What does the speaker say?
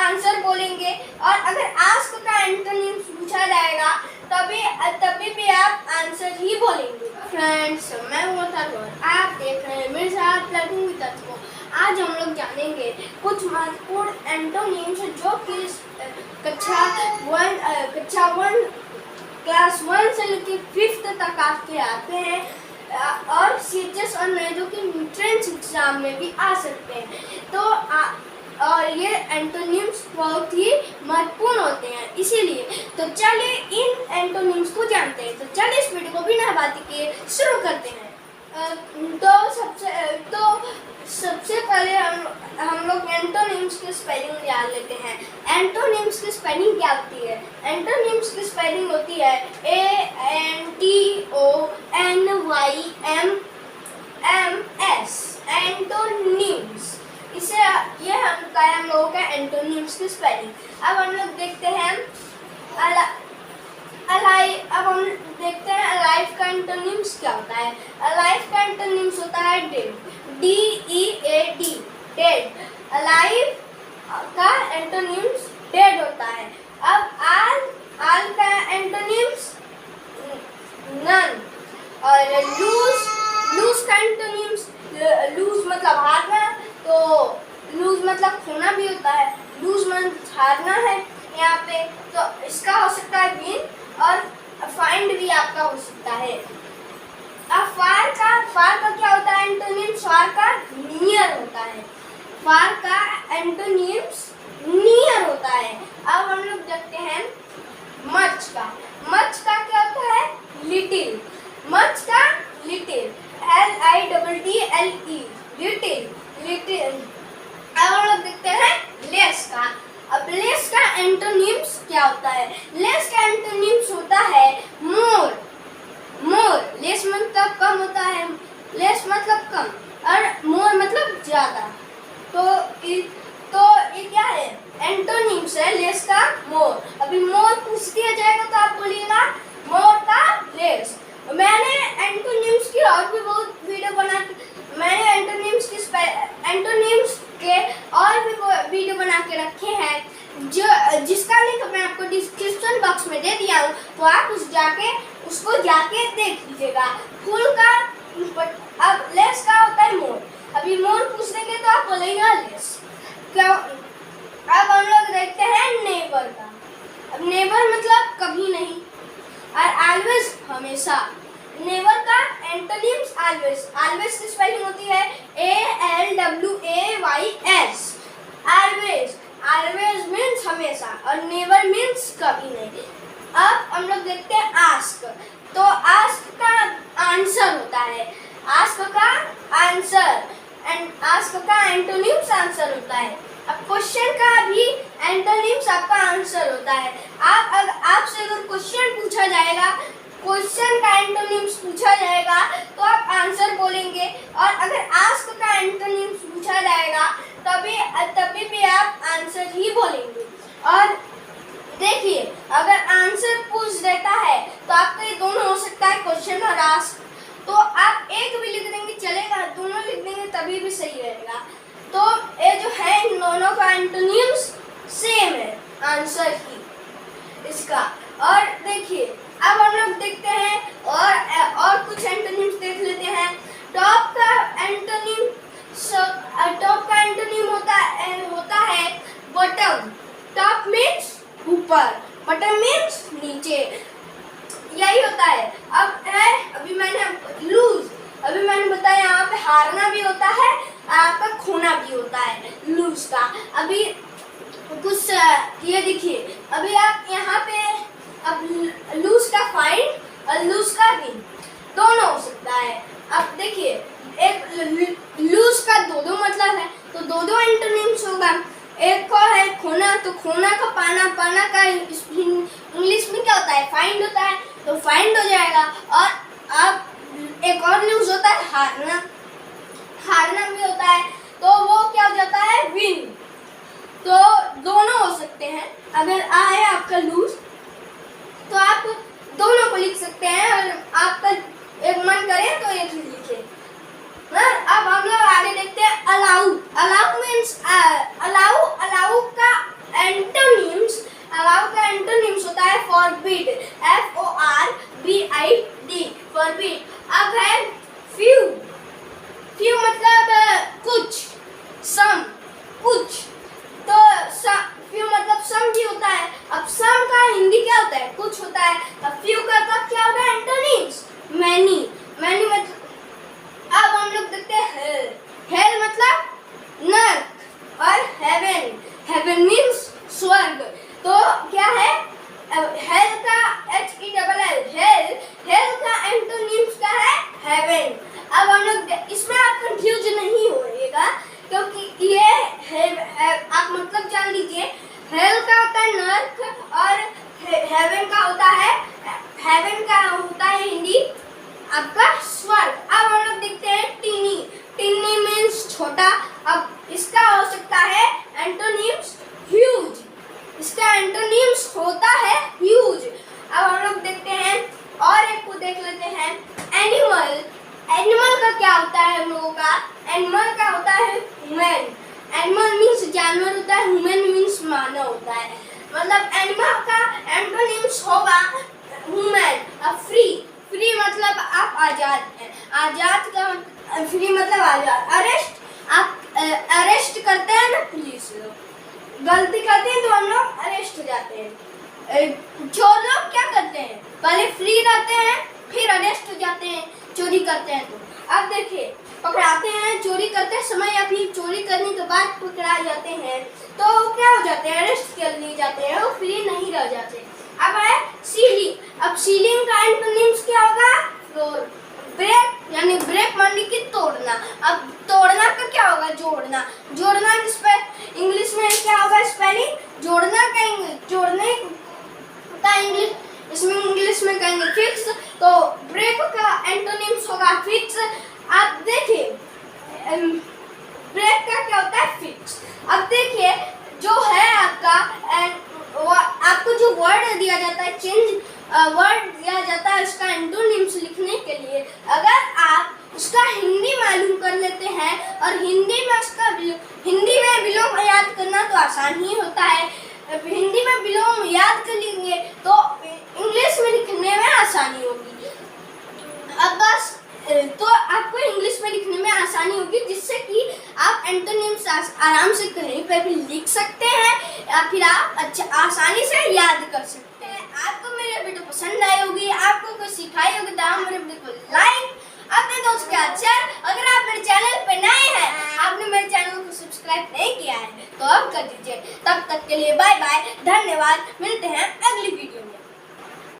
Answer बोलेंगे और अगर आस्क का एंटोनिम्स पूछा जाएगा तभी भी आप आंसर ही बोलेंगे। फ्रेंड्स, मैं हूं अथर्व, आप देख रहे हैं मेरे साथ लर्निंग विद अथर्व। आज हम लोग जानेंगे कुछ महत्वपूर्ण एंटोनिम्स जो कि कक्षा 1 क्लास 1 से लेकर 5th तक आपके आते हैं और सीजीएस और जो कि एंट्रेंस एग्जाम में भी आ सकते हैं। और ये एंटोनिम्स बहुत ही महत्वपूर्ण होते हैं, इसीलिए तो चलिए इन एंटोनिम्स को जानते हैं। तो चलिए इस वीडियो को बिना बात किए शुरू करते हैं। सबसे पहले हम लोग एंटोनिम्स की स्पेलिंग जान लेते हैं। एंटोनिम्स की स्पेलिंग क्या होती है? एंटोनिम्स की स्पेलिंग होती है ANTONYMS, एंटोनिम्स। ये हम लोगों का एंटोनिम्स की स्पेलिंग। अब हम लोग देखते हैं अलाइव का एंटोनिम्स क्या होता है। अलाइव का एंटोनिम्स होता है डेड, DEAD, डेड। अलाइव का एंटोनिम्स डेड होता है। अब आल का एंटोनिम्स नन। और लूज का एंटोनिम्स, लूज मतलब हारना, तो लूज मतलब खोना भी होता है। लूज मतलब हारना है यहाँ पे, तो इसका हो सकता है विन, और फाइंड भी आपका हो सकता है। अब फार का क्या होता है एंटोनिम्स? फार का नियर होता है। फार का एंटोनिम्स नियर होता है। अब हम लोग देखते हैं मच का क्या होता है? लिटिल। मच का लिटिल, LITTLE, लिटिल। अब हम लोग देखते हैं लेस का। अब लेस का एंटोनिम्स क्या होता है? लेस का एंटोनिम्स होता है मोर। लेस मतलब कम होता है, लेस मतलब कम, और मोर मतलब ज्यादा। तो ये क्या है? एंटोनिम्स है लेस का मोर। अभी मोर पूछ दिया जाएगा तो आप बोलिएगा मोर का लेस। मैंने एंटोनिम्स की और भी बहुत वीडियो मैंने एंटोनिम्स के और भी वीडियो बना के रखे हैं, जिसका लिंक मैं आपको डिस्क्रिप्शन बॉक्स में दे दिया हूँ, तो आप उसको जाके देख लीजिएगा। फुल का अब लेस का होता है मोर। अभी मोर पूछ देंगे तो आप बोलेगा लेस। अब हम लोग देखते हैं नेवर का। अब नेवर मतलब कभी नहीं, और ऑलवेज हमेशा। नेवर का एंटोनिम्स ऑलवेज की स्पेलिंग होती है ALWAYS। ऑलवेज मीन्स हमेशा, और नेवर मीन्स कभी नहीं। अब हम लोग देखते हैं आस्क। तो आस्क का आंसर होता है। आस्क का एंटोनिम्स आंसर होता है। अब क्वेश्चन का भी एंटोनिम्स आपका आंसर होता है। आपसे अगर क्वेश्चन पूछा जाएगा, क्वेश्चन का एंटोनिम्स पूछा जाएगा तो आप आंसर बोलेंगे, और अगर आस्क का एंटोनिम्स पूछा जाएगा तभी भी आप आंसर ही बोलेंगे। और देखिए, अगर आंसर पूछ देता है तो आपका ये दोनों हो सकता है, क्वेश्चन और आस्क। तो आप एक भी लिख देंगे चलेगा, दोनों लिख देंगे तभी भी सही रहेगा। तो ये जो है इन दोनों का एंटोनिम्स सेम है, आंसर ही इसका। और देखिए, अब हम लोग देखते हैं और कुछ एंटोनिम्स देख लेते हैं। टॉप का एंटोनिम होता है बॉटम। टॉप मीन्स ऊपर, बॉटम मीन्स नीचे, यही होता है। अभी मैंने बताया यहाँ पे हारना भी होता है, आपका खोना भी होता है लूज का। अभी कुछ ये देखिए, अभी आप यहाँ पे अब लूज का फाइंड और लूज का विन दोनों हो सकता है। अब देखिए, एक लूज का दो मतलब है, तो दो एंटोनिम्स होगा। एक को है खोना, तो खोना का पाना का इंग्लिश में क्या होता है? फाइंड होता है, तो फाइंड हो जाएगा। और अब एक और लूज होता है हारना भी होता है, तो वो क्या हो जाता है? विन। तो दोनों हो सकते हैं। अगर आए आपका लूज तो आप दोनों को लिख सकते हैं, और आपका एक मन करे तो एक ही लिखे। अब हम लोग आगे देखते हैं अलाउ। अलाउ मीन्स अलाउ का एनिमल का होता है ह्यूमन। एनिमल मीन्स जानवर होता है, ह्यूमन मीन्स मानव होता है। मतलब एनिमल का एंटोनिम्स होगा ह्यूमन। अब फ्री, फ्री मतलब आप आजाद हैं। आजाद का फ्री मतलब आजाद। अरेस्ट, आप अरेस्ट करते हैं ना पुलिस लोग, गलती करते हैं तो हम लोग अरेस्ट हो जाते हैं। चोर लोग क्या करते हैं, पहले फ्री रहते हैं फिर अरेस्ट हो जाते हैं चोरी करते हैं तो। अब देखिए पकड़ाते हैं, चोरी करते समय या फिर चोरी करने के बाद पकड़ा जाते हैं तो क्या हो जाते हैं, अरेस्ट कर लिए जाते हैं, वो फ्री नहीं रह जाते। अब है सीलिंग। अब सीलिंग का एंटोनिम्स क्या होगा, फ्लोर। ब्रेक यानी ब्रेक माने कि तोड़ना। अब तोड़ना का क्या होगा, जोड़ना। जोड़ना इंग्लिश में क्या होगा स्पेलिंग, जोड़ना का जोड़ने का इंग्लिश, इसमें इंग्लिश में कहेंगे फिक्स। तो ब्रेक का एंटोनिम्स होगा फिक्स। आप देखिए ब्रेक का क्या होता है, फिक्स। अब देखिए जो है आपको जो वर्ड दिया जाता है, चेंज वर्ड दिया जाता है उसका एंटोनिम्स लिखने के लिए, अगर आप उसका हिंदी मालूम कर लेते हैं और हिंदी में विलोम याद करना तो आसान ही होता है। हिंदी में विलोम याद कर लेंगे तो इंग्लिश में लिखने में आसानी होगी। अब बस तो आपको इंग्लिश में लिखने में आसानी होगी, जिससे कि आप एंटोनिम्स आराम से कहीं पर भी लिख सकते हैं या फिर आप अच्छा आसानी से याद कर सकते हैं। आपको मेरे वीडियो पसंद आई होगी, आपको कुछ सिखाई होगी तो आप मेरे वीडियो को लाइक, अपने दोस्त के साथ शेयर। अगर आप मेरे चैनल पे नए हैं, आपने मेरे चैनल को सब्सक्राइब नहीं किया है तो अब कर दीजिए। तब तक के लिए बाय बाय, धन्यवाद, मिलते हैं अगली